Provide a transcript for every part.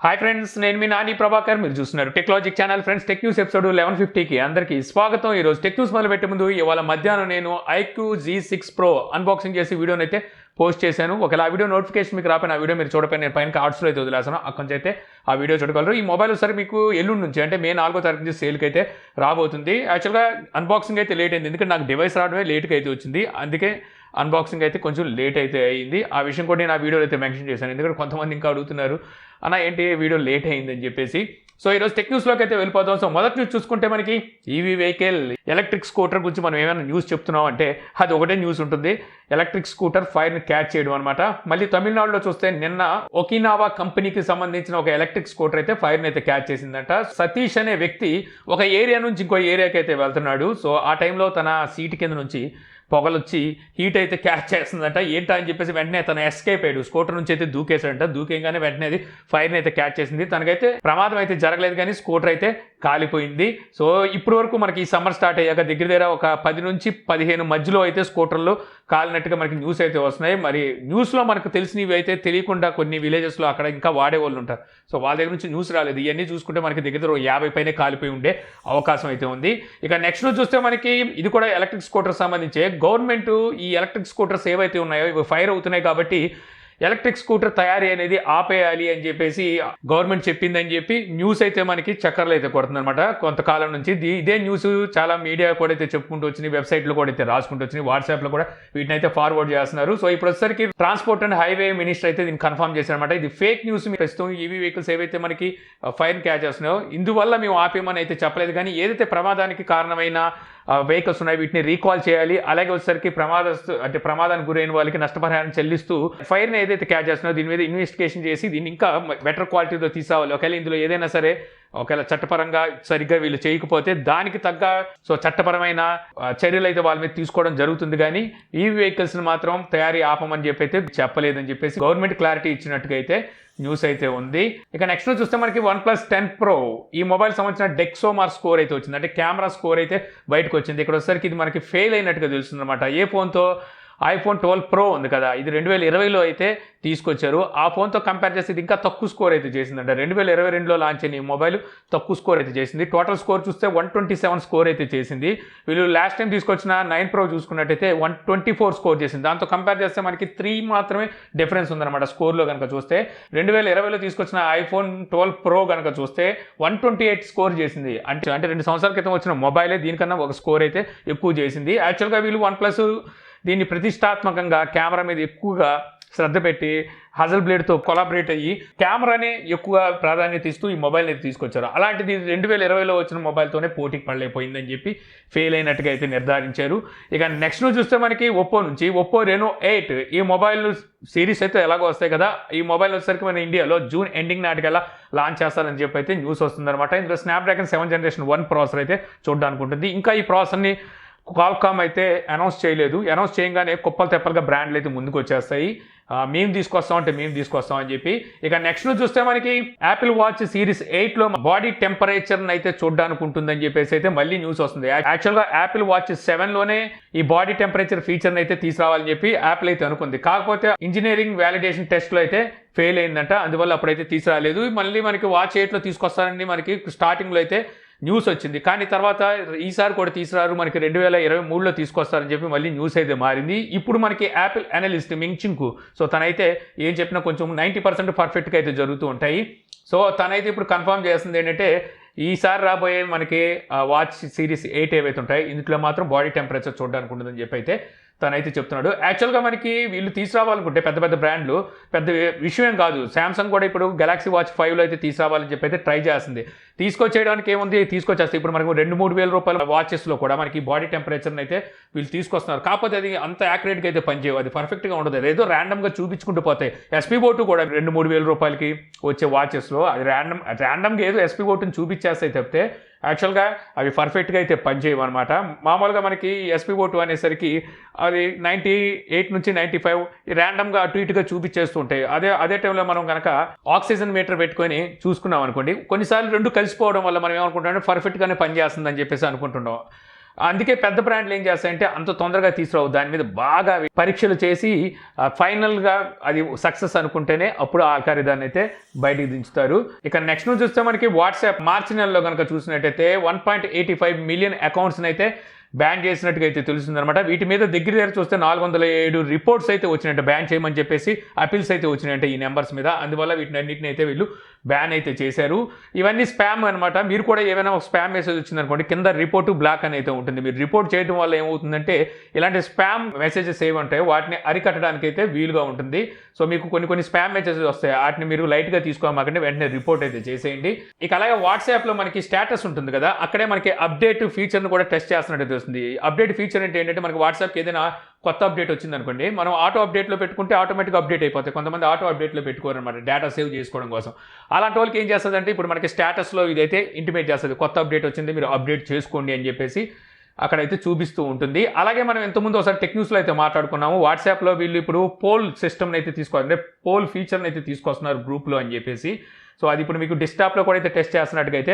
Hi friends, నేను మీ నాని ప్రభాకర్. మీరు చూస్తున్నారు technology channel. Friends, tech news episode 1150కి అందరికీ స్వాగతం. ఈరోజు టెక్ న్యూస్ మొదలుపెట్టే ముందు ఇవాళ మధ్యాహ్నం నేను iQOO G6 Pro అన్బాక్సింగ్ చేసి వీడియోని అయితే పోస్ట్ చేశాను. ఒకవేళ ఆ వీడియో నోటిఫికేషన్ మీకు రాపోయిన ఆ వీడియో మీరు చూడపోయిన నేను పైన కార్డ్స్లో అయితే వదిలేసాను. అక్కడి నుంచి అయితే ఆ వీడియో చూడగలరు. ఈ మొబైల్ ఒకసారి మీకు ఎల్లుండి నుంచి అంటే మే 4వ తారీఖు నుంచి సేల్కి అయితే రాబోతుంది. యాక్చువల్గా అన్బాక్సింగ్ అయితే లేట్ అయింది, ఎందుకంటే నాకు డివైస్ రావడమే లేట్గా అయితే వచ్చింది. అందుకే అన్బాక్సింగ్ అయితే కొంచెం లేట్ అయితే అయింది. ఆ విషయం కూడా నేను ఆ వీడియోలో అయితే మెన్షన్ చేశాను, ఎందుకంటే కొంతమంది ఇంకా అడుగుతున్నారు అన్న ఏంటి వీడియో లేట్ అయిందని చెప్పేసి. సో ఈరోజు టెక్ న్యూస్లోకి అయితే వెళ్ళిపోతాం. సో మొదటి న్యూస్ చూసుకుంటే మనకి ఈవీ వెహికల్ ఎలక్ట్రిక్ స్కూటర్ గురించి మనం ఏమైనా న్యూస్ చెప్తున్నాం అంటే అది ఒకటే న్యూస్ ఉంటుంది. ఎలక్ట్రిక్ స్కూటర్ ఫైర్ని క్యాచ్ చేయడం అనమాట. మళ్ళీ తమిళనాడులో చూస్తే నిన్న ఒకినావా కంపెనీకి సంబంధించిన ఒక ఎలక్ట్రిక్ స్కూటర్ అయితే ఫైర్ని అయితే క్యాచ్ చేసిందంట. సతీష్ అనే వ్యక్తి ఒక ఏరియా నుంచి ఇంకో ఏరియాకి అయితే వెళ్తున్నాడు. సో ఆ టైంలో తన సీట్ కింద నుంచి పొగలొచ్చి హీట్ అయితే క్యాచ్ చేస్తుందంట. ఏంటా అని చెప్పేసి వెంటనే తను ఎస్కేప్ అయ్యాడు, స్కూటర్ నుంచి అయితే దూకేశాడంట. దూకేగానే వెంటనే అది ఫైర్ని అయితే క్యాచ్ చేసింది. తనకైతే ప్రమాదం అయితే జరగలేదు, కానీ స్కూటర్ అయితే కాలిపోయింది. సో ఇప్పటి వరకు మనకి ఈ సమ్మర్ స్టార్ట్ అయ్యాక దగ్గర ఒక 10 నుంచి 15 మధ్యలో అయితే స్కూటర్లు కాలినట్టుగా మనకి న్యూస్ అయితే వస్తున్నాయి. మరి న్యూస్లో మనకు తెలిసినవి అయితే తెలియకుండా కొన్ని విలేజెస్లో అక్కడ ఇంకా వాడేవాళ్ళు ఉంటారు. సో వాళ్ళ దగ్గర నుంచి న్యూస్ రాలేదు. ఇవన్నీ చూసుకుంటే మనకి దగ్గర 50 పైనే కాలిపోయి ఉండే అవకాశం అయితే ఉంది. ఇక నెక్స్ట్ న్యూస్ చూస్తే మనకి ఇది కూడా ఎలక్ట్రిక్ స్కూటర్ సంబంధించి గవర్నమెంట్ ఈ ఎలక్ట్రిక్ స్కూటర్స్ ఏవైతే ఉన్నాయో ఇవి ఫైర్ అవుతున్నాయి కాబట్టి ఎలక్ట్రిక్ స్కూటర్ తయారీ అనేది ఆపేయాలి అని చెప్పేసి గవర్నమెంట్ చెప్పిందని చెప్పి న్యూస్ అయితే మనకి చక్కర్లు అయితే కొడుతుందన్నమాట కొంతకాలం నుంచి. ఇదే న్యూస్ చాలా మీడియా కూడా అయితే చెప్పుకుంటూ వచ్చినాయి, వెబ్సైట్లో కూడా అయితే రాసుకుంటూ వచ్చినాయి, వాట్సాప్లో కూడా వీటిని అయితే ఫార్వర్డ్ చేస్తున్నారు. సో ఇప్పుడు వచ్చేసరికి ట్రాన్స్పోర్ట్ అండ్ హైవే మినిస్టర్ అయితే దీన్ని కన్ఫర్మ్ చేశారనమాట. ఇది ఫేక్ న్యూస్. ప్రస్తుతం ఈవీ వెహికల్స్ ఏవైతే మనకి ఫైర్ క్యాచ్ చేస్తున్నాయో ఇందువల్ల మేము ఆపేమని అయితే చెప్పలేదు, కానీ ఏదైతే ప్రమాదానికి కారణమైన వెహికల్స్ ఉన్నాయి వీటిని రీకాల్ చేయాలి. అలాగే వచ్చేసరికి ప్రమాదానికి గురైన వాళ్ళకి నష్టపరిహారం చెల్లిస్తూ ఫైర్ని ఏదైతే క్యాచ్ చేస్తున్నారో దీని మీద ఇన్వెస్టిగేషన్ చేసి దీన్ని ఇంకా బెటర్ క్వాలిటీతో తీసుకురావాలి. ఒకవేళ ఇందులో ఏదైనా సరే ఒకవేళ చట్టపరంగా సరిగ్గా వీళ్ళు చేయకపోతే దానికి తగ్గ చట్టపరమైన చర్యలు అయితే వాళ్ళ మీద తీసుకోవడం జరుగుతుంది. కానీ ఈ వెహికల్స్ని మాత్రం తయారీ ఆపమని చెప్పి అయితే చెప్పలేదని చెప్పేసి గవర్నమెంట్ క్లారిటీ ఇచ్చినట్టుగా అయితే న్యూస్ అయితే ఉంది. ఇక నెక్స్ట్ చూస్తే మనకి OnePlus 10 Pro ఈ మొబైల్ సంబంధించిన డెక్సోమార్ స్కోర్ అయితే వచ్చింది, అంటే కెమెరా స్కోర్ అయితే బయటకు వచ్చింది. ఇక్కడ వచ్చేసరికి ఇది మనకి ఫెయిల్ అయినట్టుగా తెలుస్తుంది అనమాట. ఏ ఫోన్తో iPhone 12 Pro ఉంది కదా, ఇది 2020లో అయితే తీసుకొచ్చారు. ఆ ఫోన్తో కంపేర్ చేస్తే ఇది ఇంకా తక్కువ స్కోర్ అయితే చేసిందంట. 2022లో లాంచ్ అయిన ఈ మొబైల్ తక్కువ స్కోర్ అయితే చేసింది. టోటల్ స్కోర్ చూస్తే 127 స్కోర్ అయితే చేసింది. వీళ్ళు లాస్ట్ టైం తీసుకొచ్చిన 9 Pro చూసుకున్నట్టయితే 124 స్కోర్ చేసింది. దాంతో కంపేర్ చేస్తే మనకి 3 మాత్రమే డిఫరెన్స్ ఉందన్నమాట స్కోర్లో కనుక చూస్తే. 2020లో తీసుకొచ్చిన iPhone 12 Pro కనుక చూస్తే 128 స్కోర్ చేసింది. అంటే 2 సంవత్సరాల క్రితం వచ్చిన మొబైలే దీనికన్నా ఒక స్కోర్ అయితే ఎక్కువ చేసింది. యాక్చువల్గా వీళ్ళు OnePlus దీన్ని ప్రతిష్టాత్మకంగా కెమెరా మీద ఎక్కువగా శ్రద్ధ పెట్టి హజల్ బ్లేడ్తో కొలాబరేట్ అయ్యి కెమెరానే ఎక్కువ ప్రాధాన్యత ఇస్తూ ఈ మొబైల్ని తీసుకొచ్చారు. అలాంటిది 2020లో వచ్చిన మొబైల్తోనే పోటీకి పడలేకపోయిందని చెప్పి ఫెయిల్ అయినట్టుగా అయితే నిర్ధారించారు. ఇక నెక్స్ట్ చూస్తే మనకి ఒప్పో నుంచి Oppo Reno 8 ఈ మొబైల్ సిరీస్ అయితే ఎలాగో వస్తాయి కదా, ఈ మొబైల్ వచ్చేసరికి మన ఇండియాలో జూన్ ఎండింగ్ నాటికల్లా లాంచ్ చేస్తారని చెప్పి అయితే న్యూస్ వస్తుందన్నమాట. ఇందులో స్నాప్డ్రాగన్ 7th Generation 1 ప్రాసెసర్ అయితే చూడడానికి ఉంటుంది. ఇంకా ఈ ప్రాసెసర్ని క్వాల్కామ్ అయితే అనౌన్స్ చేయలేదు. అనౌన్స్ చేయగానే కుప్పలు తెప్పలుగా బ్రాండ్లు అయితే ముందుకు వచ్చేస్తాయి. మేము తీసుకొస్తాం అని చెప్పి. ఇక నెక్స్ట్ చూస్తే మనకి యాపిల్ వాచ్ సిరీస్ 8లో బాడీ టెంపరేచర్ని అయితే చూడడానికి ఉంటుందని చెప్పేసి అయితే మళ్ళీ న్యూస్ వస్తుంది. యాక్చువల్గా యాపిల్ వాచ్ 7లోనే ఈ బాడీ టెంపరేచర్ ఫీచర్ని అయితే తీసుకురావాలని చెప్పి యాపిల్ అయితే అనుకుంది. కాకపోతే ఇంజనీరింగ్ వ్యాలిడేషన్ టెస్ట్లో అయితే ఫెయిల్ అయిందంట, అందువల్ల అప్పుడైతే తీసుకురాలేదు. మళ్ళీ మనకి వాచ్ 8లో తీసుకొస్తారని మనకి స్టార్టింగ్లో అయితే న్యూస్ వచ్చింది, కానీ తర్వాత ఈసారి కూడా తీసుకురారు, మనకి 2023లో తీసుకొస్తారని చెప్పి మళ్ళీ న్యూస్ అయితే మారింది. ఇప్పుడు మనకి యాపిల్ అనలిస్ట్ మింగ్చింగ్, సో తనైతే ఏం చెప్పినా కొంచెం 90% పర్ఫెక్ట్గా అయితే జరుగుతూ ఉంటాయి. సో తనైతే ఇప్పుడు కన్ఫర్మ్ చేస్తుంది ఏంటంటే ఈసారి రాబోయే మనకి వాచ్ సిరీస్ 8 ఏవైతే ఉంటాయి ఇందులో మాత్రం బాడీ టెంపరేచర్ చూడడానికి ఉంటుందని చెప్పి అయితే తనైతే చెప్తున్నాడు. యాక్చువల్గా మనకి వీళ్ళు తీసుకురావాలనుకుంటే పెద్ద పెద్ద బ్రాండ్లు పెద్ద విషయం కాదు. శాంసంగ్ కూడా ఇప్పుడు గెలాక్సీ వాచ్ 5లో అయితే తీసుకురావాలని చెప్పి అయితే ట్రై చేస్తుంది. తీసుకొచ్చేయడానికి ఏముంది, తీసుకొచ్చేస్తే ఇప్పుడు మనకు 2-3 వేల రూపాయల వాచెస్లో కూడా మనకి బాడీ టెంపరేచర్ని అయితే వీళ్ళు తీసుకొస్తున్నారు. కాకపోతే అది అంత యాక్యురేట్గా అయితే పనిచేయవు, అది పర్ఫెక్ట్గా ఉండదు, ఏదో ర్యాండమ్గా చూపించుకుంటూ పోతాయి. SP2 కూడా 2-3 వేల రూపాయలకి వచ్చే వాచెస్లో అది ర్యాండమ్గా ఏదో SP2ని చూపించేస్తాయి తప్పితే యాక్చువల్గా అవి పర్ఫెక్ట్గా అయితే పనిచేయవు అనమాట. మామూలుగా మనకి SP2 అనేసరికి అది 98 నుంచి 95 ర్యాండమ్గా అటు ఇటుగా చూపించేస్తూ ఉంటాయి. అదే టైంలో మనం కనుక ఆక్సిజన్ మీటర్ పెట్టుకొని చూసుకున్నాం అనుకోండి, కొన్నిసార్లు రెండు కలిసిపోవడం వల్ల మనం ఏమనుకుంటాం పర్ఫెక్ట్గానే పనిచేస్తుందని చెప్పేసి అనుకుంటున్నాం. అందుకే పెద్ద బ్రాండ్లు ఏం చేస్తాయంటే అంత తొందరగా తీసుకురావు, దాని మీద బాగా పరీక్షలు చేసి ఫైనల్గా అది సక్సెస్ అనుకుంటేనే అప్పుడు ఆ ఖరీదాన్ని అయితే బయటికి దించుతారు. ఇక నెక్స్ట్ నుంచి చూస్తే మనకి వాట్సాప్ మార్చి నెలలో కనుక చూసినట్టయితే 1.85 మిలియన్ అకౌంట్స్ని అయితే బ్యాన్ చేసినట్టుగా అయితే తెలుస్తుందన్నమాట. వీటి మీద దగ్గర చూస్తే 407 రిపోర్ట్స్ అయితే వచ్చినాయంటే బ్యాన్ చేయమని చెప్పేసి అపీల్స్ అయితే వచ్చినాయంటే ఈ నెంబర్స్ మీద. అందువల్ల వీటిని అన్నింటిని అయితే వీళ్ళు బ్యాన్ అయితే చేశారు. ఇవన్నీ స్పామ్ అనమాట. మీరు కూడా ఏమైనా ఒక స్పామ్ మెసేజ్ వచ్చిందనుకోండి, కింద రిపోర్టు బ్లాక్ అని అయితే ఉంటుంది. మీరు రిపోర్ట్ చేయడం వల్ల ఏమవుతుందంటే ఇలాంటి స్పామ్ మెసేజెస్ ఏమంటాయో వాటిని అరికట్టడానికి అయితే వీలుగా ఉంటుంది. సో మీకు కొన్ని స్పామ్ మెసేజెస్ వస్తాయి, వాటిని మీరు లైట్గా తీసుకోమాకండి, వెంటనే రిపోర్ట్ అయితే చేసేయండి. ఇక అలాగే వాట్సాప్లో మనకి స్టేటస్ ఉంటుంది కదా, అక్కడే మనకి అప్డేట్ ఫీచర్ను కూడా టెస్ట్ చేస్తున్నట్టు తెలుస్తుంది. అప్డేట్ ఫీచర్ అంటే ఏంటంటే మనకి వాట్సాప్కి ఏదైనా కొత్త అప్డేట్ వచ్చిందనుకోండి, మనం ఆటో అప్డేట్లో పెట్టుకుంటే ఆటోమేటిక్గా అప్డేట్ అయిపోతాయి. కొంతమంది ఆటో అప్డేట్లో పెట్టుకోరు అనమాట, డేటా సేవ్ చేసుకోవడం కోసం. అలాంటి వాళ్ళకి ఏం చేస్తుందంటే ఇప్పుడు మనకి స్టేటస్లో ఇదైతే ఇంటిమేట్ చేస్తుంది, కొత్త అప్డేట్ వచ్చింది మీరు అప్డేట్ చేసుకోండి అని చెప్పేసి అక్కడైతే చూపిస్తూ ఉంటుంది. అలాగే మనం ఇంతకుముందు ఒకసారి టెక్న్యూస్లో అయితే మాట్లాడుకున్నాము, వాట్సాప్లో వీళ్ళు ఇప్పుడు పోల్ సిస్టమ్ని అయితే అంటే పోల్ ఫీచర్ని అయితే తీసుకొస్తున్నారు గ్రూప్లో అని చెప్పేసి. సో అది ఇప్పుడు మీకు డెస్క్టాప్లో కూడా అయితే టెస్ట్ చేస్తున్నట్టుగా అయితే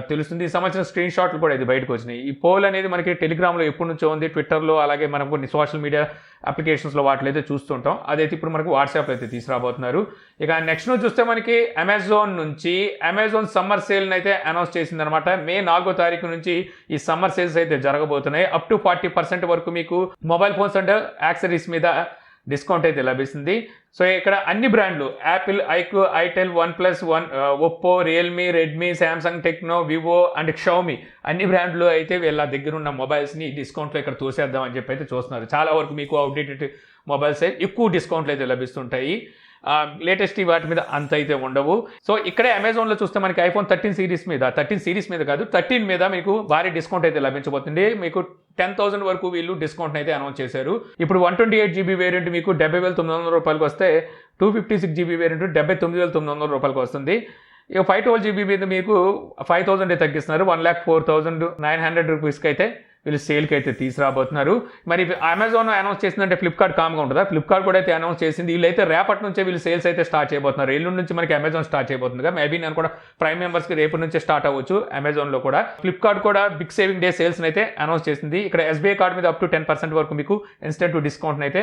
తెలుస్తుంది. ఈ సంవత్సరం స్క్రీన్ షాట్లు కూడా అయితే బయటకు వచ్చినాయి. ఈ పోల్ అనేది మనకి టెలిగ్రామ్లో ఎప్పటి నుంచో ఉంది, ట్విట్టర్లో అలాగే మనం కొన్ని సోషల్ మీడియా అప్లికేషన్స్లో వాటిలో అయితే చూస్తుంటాం. అదైతే ఇప్పుడు మనకు వాట్సాప్లో అయితే తీసుకురాబోతున్నారు. ఇక నెక్స్ట్ నుంచి చూస్తే మనకి అమెజాన్ నుంచి అమెజాన్ సమ్మర్ సేల్ని అయితే అనౌన్స్ చేసిందనమాట. మే 4వ తారీఖు నుంచి ఈ సమ్మర్ సేల్స్ అయితే జరగబోతున్నాయి. అప్ టు 40% వరకు మీకు మొబైల్ ఫోన్స్ అండ్ యాక్సరీస్ మీద డిస్కౌంట్ అయితే లభిస్తుంది. సో ఇక్కడ అన్ని బ్రాండ్లు Apple, iQOO, itel, OnePlus, Oppo, Realme, Redmi, Samsung, Tecno, Vivo and Xiaomi అన్ని బ్రాండ్లు అయితే వీళ్ళ దగ్గర ఉన్న మొబైల్స్ని డిస్కౌంట్లో ఇక్కడ తోసేద్దాం అని చెప్పి అయితే చూస్తున్నారు. చాలా వరకు మీకు అవుట్డేటెడ్ మొబైల్స్ ఎక్కువ డిస్కౌంట్లు అయితే లభిస్తుంటాయి. లేటెస్ట్ వాటి మీద అంత అయితే ఉండవు. సో ఇక్కడే అమెజాన్లో చూస్తే మనకి iPhone 13 సిరీస్ మీద 13 మీద మీకు భారీ డిస్కౌంట్ అయితే లభించబోతుంది. మీకు 10,000 వరకు వీళ్ళు డిస్కౌంట్ అయితే అనౌన్స్ చేశారు. ఇప్పుడు 128GB వేరియంట్ మీకు 70,900 రూపాయలకు వస్తే 256GB వేరియంట్ 79,900 రూపాయలకు వస్తుంది. ఇక 512GB మీద మీకు 5,000 తగ్గిస్తున్నారు. 1,04,900 రూపీస్కి అయితే వీళ్ళు సేల్కి అయితే తీసుకురాబోతున్నారు. మరి అమెజాన్ అనౌన్స్ చేసిందంటే ఫ్లిప్కార్ట్ కామ్గా ఉంటుందా? ఫ్లిప్కార్ట్ కూడా అయితే అనౌన్స్ చేసింది. వీళ్ళైతే రేపటి నుంచే వీళ్ళు సేల్స్ అయితే స్టార్ట్ చేయబోతున్నారు. ఎల్లుండి నుంచి మనకి అమెజాన్ స్టార్ట్ చేయబోతుంది. మేబీ నేను కూడా ప్రైమ్ మెంబర్స్కి రేపటి నుంచే స్టార్ట్ అవ్వచ్చు అమెజాన్లో కూడా. ఫ్లిప్కార్ట్ కూడా బిగ్ సేవింగ్ డే సేల్స్ని అయితే అనౌన్స్ చేసింది. ఇక్కడ SBI కార్డు మీద అప్ టు 10% వరకు మీకు ఇన్స్టెంట్ డిస్కౌంట్ అయితే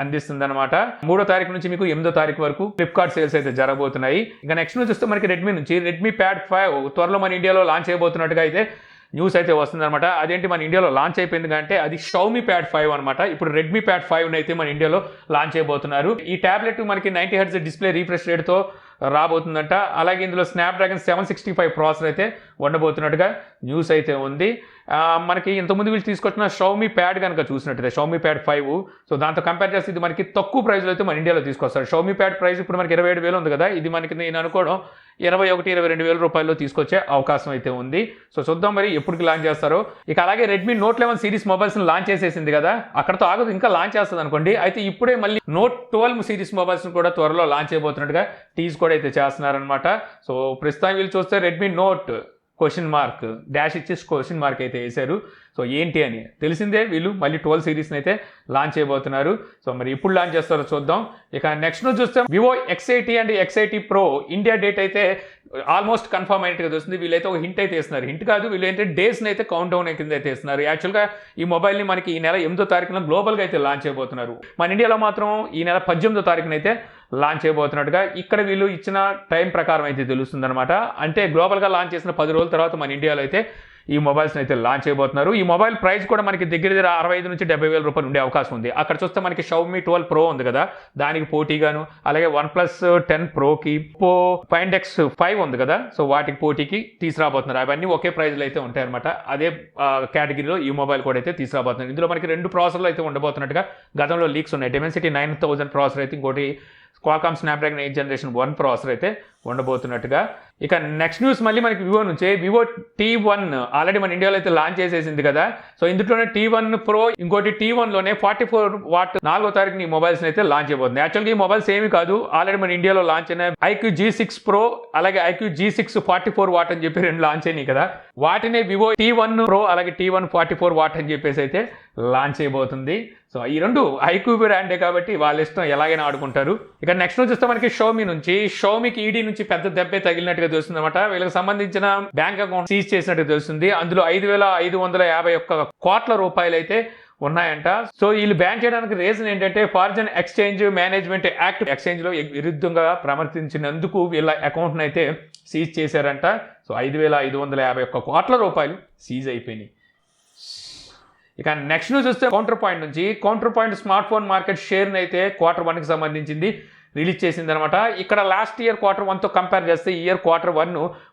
అందిస్తుంది అనమాట. 3వ తారీఖు నుంచి మీకు 8వ తారీఖు వరకు ఫ్లిప్కార్ట్ సేల్స్ అయితే జరగబోతున్నాయి. ఇంకా నెక్స్ట్ నుంచి వస్తే మనకి రెడ్మీ ప్యాడ్ 5 త్వరలో మన ఇండియాలో లాంచ్ చేయబోతున్నట్టుగా అయితే న్యూస్ అయితే వస్తుందన్నమాట. అదేంటి మన ఇండియాలో లాంచ్ అయిపోయింది అంటే అది షామీ ప్యాడ్ 5 అనమాట. ఇప్పుడు రెడ్మీ ప్యాడ్ 5 అయితే మన ఇండియాలో లాంచ్ చేయబోతున్నారు. ఈ ట్యాబ్లెట్ మనకి 90 Hz డిస్ప్లే రీఫ్రెష్ రేట్తో రాబోతుందంట. అలాగే ఇందులో స్నాప్డ్రాగన్ 765 ప్రాసెసర్ అయితే ఉండబోతున్నట్టుగా న్యూస్ అయితే ఉంది. మనకి ఇంతకుముందు వీళ్ళు తీసుకొచ్చిన షామీ ప్యాడ్ కనుక చూసినట్టయితే షామీ ప్యాడ్ 5, సో దాంతో కంపేర్ చేస్తే ఇది మనకి తక్కువ ప్రైస్లో అయితే మన ఇండియాలో తీసుకొస్తారు. షామీ ప్యాడ్ ప్రైస్ ఇప్పుడు మనకి 27,000 ఉంది కదా, ఇది మనకి నేను అనుకోవడం 21,000-22,000 రూపాయల్లో తీసుకొచ్చే అవకాశం అయితే ఉంది. సో చూద్దాం మరి ఎప్పటికి లాంచ్ చేస్తారో. ఇక అలాగే రెడ్మీ Note 11 సిరీస్ మొబైల్స్ని లాంచ్ చేసేసింది కదా, అక్కడతో ఆగదు, ఇంకా లాంచ్ చేస్తుంది అనుకోండి. అయితే ఇప్పుడే మళ్ళీ Note 12 సిరీస్ మొబైల్స్ని కూడా త్వరలో లాంచ్ చేయబోతున్నట్టుగా టీజ్ కూడా అయితే చేస్తున్నారనమాట. సో ప్రస్తుతం వీళ్ళు చూస్తే రెడ్మీ Note డాష్ ఇచ్చేసి క్వశ్చన్ మార్క్ అయితే వేశారు. సో ఏంటి అని తెలిసిందే, వీళ్ళు మళ్ళీ 12 సిరీస్ని అయితే లాంచ్ చేయబోతున్నారు. సో మరి ఎప్పుడు లాంచ్ చేస్తారో చూద్దాం. ఇక నెక్స్ట్ నుంచి చూస్తే ViVO X80 and X80 Pro India date అయితే ఆల్మోస్ట్ కన్ఫర్మ్ అయినట్టుగా వస్తుంది. వీళ్ళైతే ఒక హింట్ అయితే ఇస్తున్నారు. హింట్ కాదు, వీళ్ళు ఏంటంటే డేస్ని అయితే కౌంట్ డౌన్ కింద అయితే ఇస్తున్నారు. యాక్చువల్గా ఈ మొబైల్ని మనకి ఈ నెల 8వ తారీఖున గ్లోబల్గా అయితే లాంచ్ చేయబోతున్నారు. మన ఇండియాలో మాత్రం ఈ నెల 18వ తారీఖున అయితే లాంచ్ చేయబోతున్నట్టుగా ఇక్కడ వీళ్ళు ఇచ్చిన టైం ప్రకారం అయితే తెలుస్తుంది అనమాట. అంటే గ్లోబల్గా లాంచ్ చేసిన 10 రోజుల తర్వాత మన ఇండియాలో అయితే ఈ మొబైల్స్ని అయితే లాంచ్ చేయబోతున్నారు. ఈ మొబైల్ ప్రైస్ కూడా మనకి దగ్గర 65 నుంచి 70,000 రూపాయలు ఉండే అవకాశం ఉంది. అక్కడ చూస్తే మనకి షామీ 12 Pro ఉంది కదా, దానికి పోటీగాను, అలాగే OnePlus 10 Proకి, ఒప్పో Find X5 ఉంది కదా, సో వాటికి పోటీకి తీసుకురాబోతున్నారు. అవన్నీ ఒకే ప్రైజ్లో అయితే ఉంటాయన్నమాట. అదే కేటగిరీలో ఈ మొబైల్ కూడా అయితే తీసుకురాబోతున్నారు. ఇందులో మనకి 2 ప్రాసెసర్లు అయితే ఉండబోతున్నట్టుగా గతంలో లీక్స్ ఉన్నాయి. Dimensity 9000 ప్రాసెసర్ అయితే, ఇంకోటి Qualcomm Snapdragon 8 Gen 1 ప్రాసెసర్ అయితే ఉండబోతున్నట్టుగా. ఇక నెక్స్ట్ న్యూస్ మళ్ళీ మనకి వివో నుంచే. వివో T1 ఆల్రెడీ మన ఇండియాలో అయితే లాంచ్ చేసేసింది కదా, సో ఇందులోనే T1 Pro, ఇంకోటి T1లోనే 44 వాట్ 4వ తారీఖున ఈ మొబైల్స్ని అయితే లాంచ్ చేయబోతుంది. యాక్చువల్గా ఈ మొబైల్స్ ఏమి కాదు, ఆల్రెడీ మన ఇండియాలో లాంచ్ అయిన iQOO G6 Pro అలాగే iQOO G6 44 వాట్ అని చెప్పి 2 లాంచ్ అయినాయి కదా, వాటినే వివో T1 Pro అలాగే T1 44 వాట్ అని చెప్పేసి అయితే లాంచ్ చేయబోతుంది. సో ఈ రెండు ఐక్యూ బ్రాండే కాబట్టి వాళ్ళ ఇష్టం ఎలాగైనా ఆడుకుంటారు. ఇక నెక్స్ట్ చూస్తే మనకి షోమీకి ఈడీ నుంచి పెద్ద దెబ్బే తగిలినట్టుగా తెలుస్తుంది అనమాట. వీళ్ళకి సంబంధించిన బ్యాంక్ అకౌంట్ సీజ్ చేసినట్టుగా తెలుస్తుంది. అందులో 5,551 కోట్ల రూపాయలు అయితే ఉన్నాయంట. సో వీళ్ళు బ్యాన్ చేయడానికి రీజన్ ఏంటంటే ఫారిన్ ఎక్స్చేంజ్ మేనేజ్మెంట్ యాక్ట్ ఎక్స్చేంజ్లో విరుద్ధంగా ప్రవర్తించినందుకు వీళ్ళ అకౌంట్ని అయితే సీజ్ చేశారంట. సో 5,551 కోట్ల రూపాయలు సీజ్ అయిపోయినాయి. ఇక నెక్స్ట్ న్యూస్ వస్తే counter point smart phone market షేర్ని అయితే Q1కి సంబంధించింది రిలీజ్ చేసింది అనమాట. ఇక్కడ లాస్ట్ ఇయర్ Q1తో కంపేర్ చేస్తే ఈ ఇయర్ Q1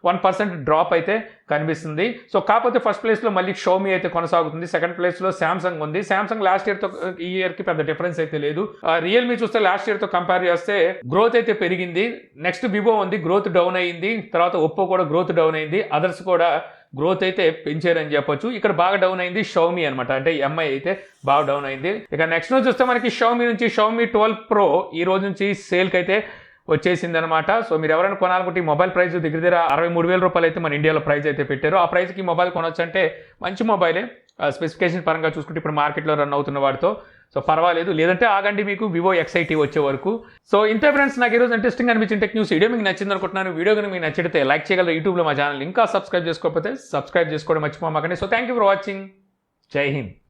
1% డ్రాప్ అయితే కనిపిస్తుంది. సో కాకపోతే ఫస్ట్ ప్లేస్లో మళ్ళీ షోమీ అయితే కొనసాగుతుంది. సెకండ్ ప్లేస్లో శాంసంగ్ ఉంది. శాంసంగ్ లాస్ట్ ఇయర్తో ఈ ఇయర్కి పెద్ద డిఫరెన్స్ అయితే లేదు. రియల్మీ చూస్తే లాస్ట్ ఇయర్తో కంపేర్ చేస్తే గ్రోత్ అయితే పెరిగింది. నెక్స్ట్ వివో ఉంది, గ్రోత్ డౌన్ అయ్యింది. తర్వాత ఒప్పో కూడా గ్రోత్ డౌన్ అయింది. అదర్స్ కూడా గ్రోత్ అయితే పెంచారని చెప్పొచ్చు. ఇక్కడ బాగా డౌన్ అయింది షోమీ అనమాట, అంటే ఎంఐ అయితే బాగా డౌన్ అయింది. ఇక నెక్స్ట్ రోజు చూస్తే మనకి షోమీ 12 Pro ఈ రోజు నుంచి సేల్కి అయితే వచ్చేసింది అనమాట. సో మీరు ఎవరైనా కొనాలనుకుంటే ఈ మొబైల్ ప్రైస్ దగ్గర 63,000 రూపాయలు అయితే మన ఇండియాలో ప్రైస్ అయితే పెట్టారు. ఆ ప్రైస్కి ఈ మొబైల్ కొనొచ్చు అంటే మంచి మొబైలే. స్పెసిఫికేషన్ పరంగా చూసుకుంటే ఇప్పుడు మార్కెట్లో రన్ అవుతున్న వాటితో సో పర్వాలేదు. లేదంటే ఆగండి మీకు ViVO X80 వచ్చే వరకు. సో ఇంతే ఫ్రెండ్స్, నాకు ఈరోజు ఇంట్రెస్టింగ్ అనిపించిన టెక్ న్యూస్ వీడియో మీకు నచ్చింది అనుకుంటున్నాను. వీడియో కనుక మీకు నచ్చితే లైక్ చేయగలరు. యూట్యూబ్లో మా ఛానల్ ఇంకా సబ్స్క్రైబ్ చేసుకోకపోతే సబ్స్క్రైబ్ చేసుకోవడం మర్చిపోమాకండి. So thank you for watching. Jai Hind.